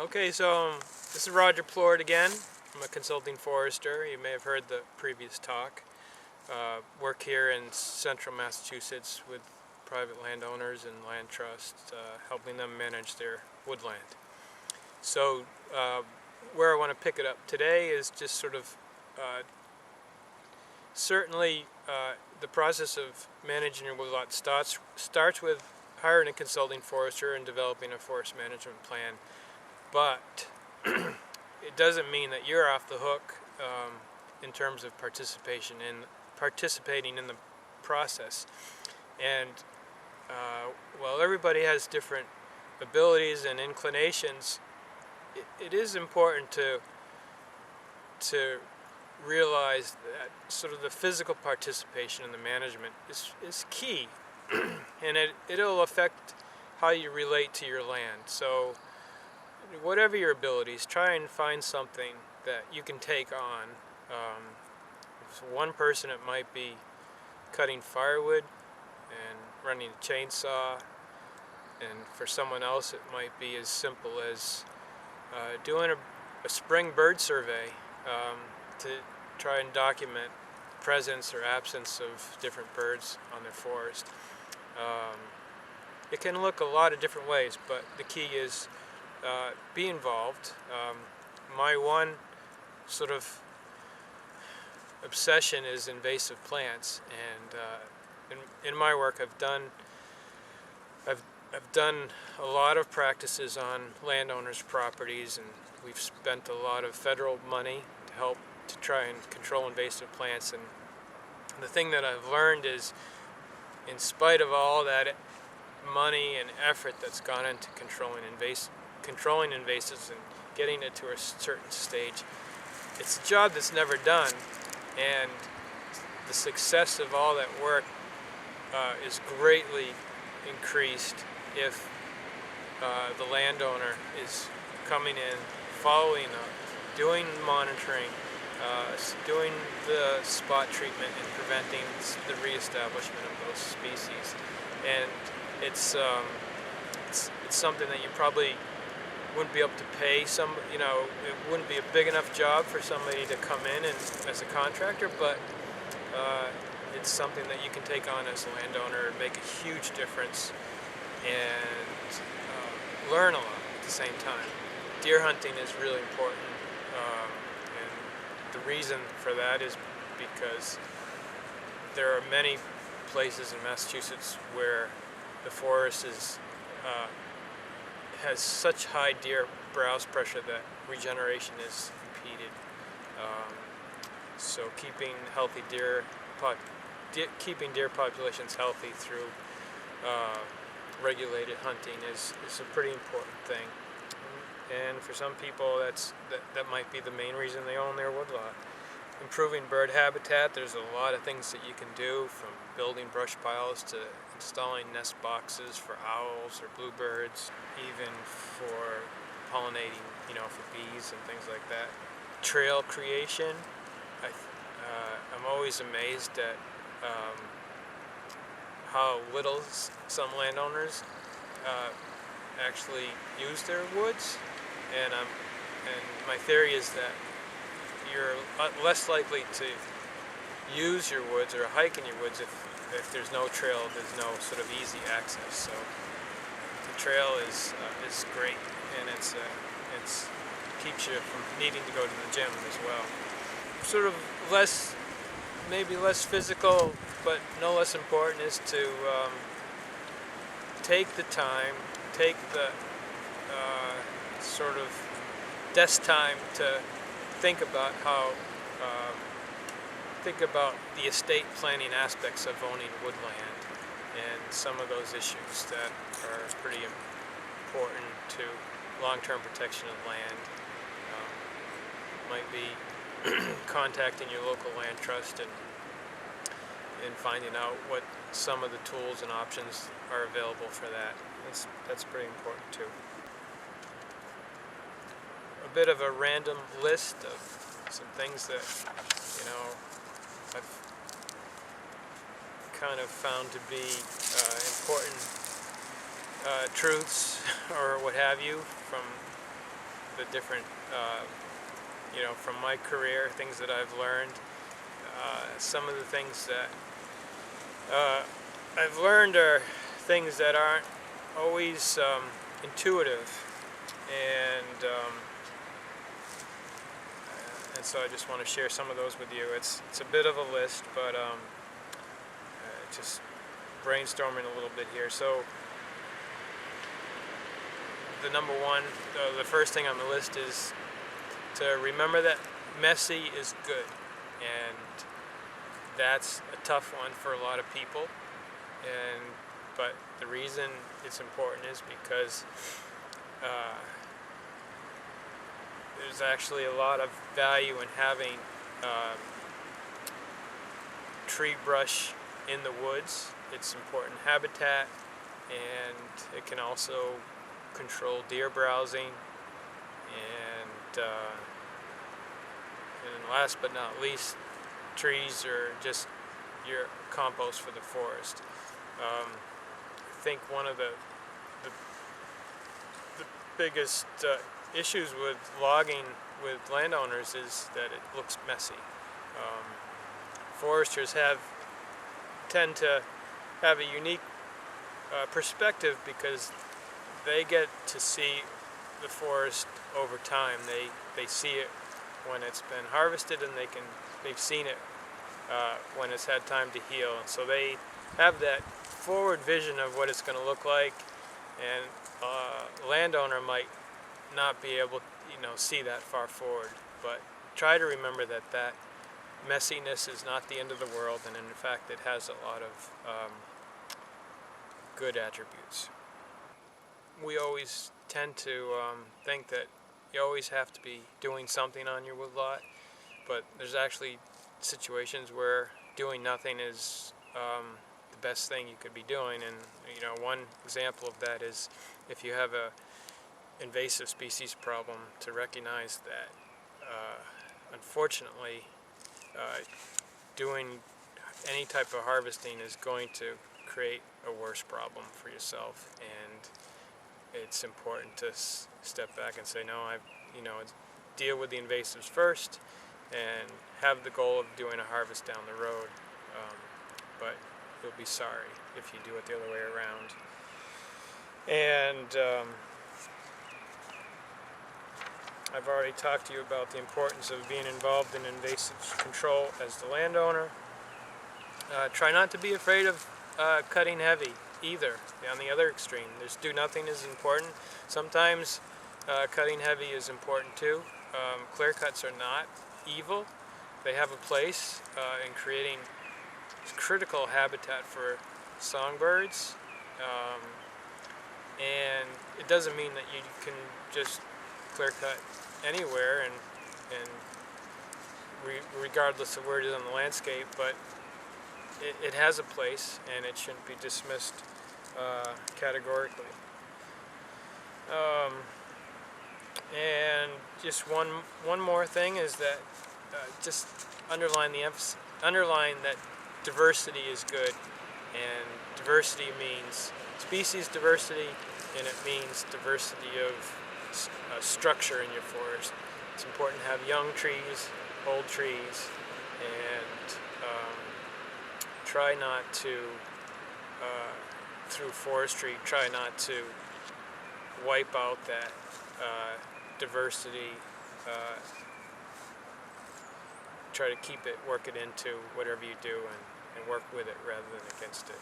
Okay, so this is Roger Plord again. I'm a consulting forester. You may have heard the previous talk. Work here in central Massachusetts with private landowners and land trusts, helping them manage their woodland. So where I want to pick it up today is just sort of certainly the process of managing your woodlot starts with hiring a consulting forester and developing a forest management plan. But it doesn't mean that you're off the hook in terms of participating in the process. And while everybody has different abilities and inclinations, it is important to realize that sort of the physical participation in the management is key, and it'll affect how you relate to your land. So whatever your abilities, try and find something that you can take on. For one person it might be cutting firewood and running a chainsaw, and for someone else it might be as simple as doing a spring bird survey to try and document presence or absence of different birds on their forest. It can look a lot of different ways, but the key is be involved. My one sort of obsession is invasive plants, and in my work I've done a lot of practices on landowners' properties, and we've spent a lot of federal money to help to try and control invasive plants. And the thing that I've learned is, in spite of all that money and effort that's gone into controlling invasives and getting it to a certain stage, it's a job that's never done, and the success of all that work is greatly increased if the landowner is coming in, following up, doing monitoring, doing the spot treatment and preventing the reestablishment of those species. And it's something that you probably wouldn't be able to pay it wouldn't be a big enough job for somebody to come in and as a contractor, but it's something that you can take on as a landowner and make a huge difference and learn a lot at the same time. Deer hunting is really important, and the reason for that is because there are many places in Massachusetts where the forest has such high deer browse pressure that regeneration is impeded. So keeping deer populations healthy through regulated hunting is a pretty important thing. And for some people that might be the main reason they own their woodlot. Improving bird habitat, there's a lot of things that you can do, from building brush piles to installing nest boxes for owls or bluebirds, even for pollinating, for bees and things like that. Trail creation, I'm always amazed at how little some landowners actually use their woods, and my theory is that you're less likely to use your woods or hike in your woods if there's no trail, there's no sort of easy access. So the trail is great, and it keeps you from needing to go to the gym as well. Sort of maybe less physical, but no less important, is to take the time, take the sort of desk time to think about the estate planning aspects of owning woodland and some of those issues that are pretty important to long-term protection of land. Might be contacting your local land trust and finding out what some of the tools and options are available for that. That's pretty important too. A bit of a random list of some things that I've kind of found to be important truths or what have you from the different, from my career, things that I've learned. Some of the things that I've learned are things that aren't always intuitive, and so I just want to share some of those with you. It's a bit of a list, but just brainstorming a little bit here. So the number one, the first thing on the list is to remember that messy is good, and that's a tough one for a lot of people. But the reason it's important is because there's actually a lot of value in having tree brush in the woods. It's important habitat, and it can also control deer browsing, and last but not least, trees are just your compost for the forest. I think one of the biggest issues with logging with landowners is that it looks messy. Foresters tend to have a unique perspective because they get to see the forest over time. They see it when it's been harvested, and they've seen it when it's had time to heal, and so they have that forward vision of what it's going to look like. And a landowner might not be able to see that far forward, but try to remember that messiness is not the end of the world, and in fact it has a lot of good attributes. We always tend to think that you always have to be doing something on your woodlot, but there's actually situations where doing nothing is the best thing you could be doing. And one example of that is if you have a invasive species problem, to recognize that unfortunately doing any type of harvesting is going to create a worse problem for yourself, and it's important to step back and say, no, deal with the invasives first and have the goal of doing a harvest down the road, but you'll be sorry if you do it the other way around. And I've already talked to you about the importance of being involved in invasive control as the landowner. Try not to be afraid of cutting heavy either. On the other extreme, do nothing is important. Sometimes cutting heavy is important too. Clear cuts are not evil. They have a place in creating critical habitat for songbirds, and it doesn't mean that you can just clear cut anywhere and regardless of where it is on the landscape, but it has a place, and it shouldn't be dismissed categorically. And just one more thing is that just underline that diversity is good, and diversity means species diversity, and it means diversity of structure in your forest. It's important to have young trees, old trees, and try not to, through forestry, try not to wipe out that diversity. Try to keep it, work it into whatever you do, and work with it rather than against it.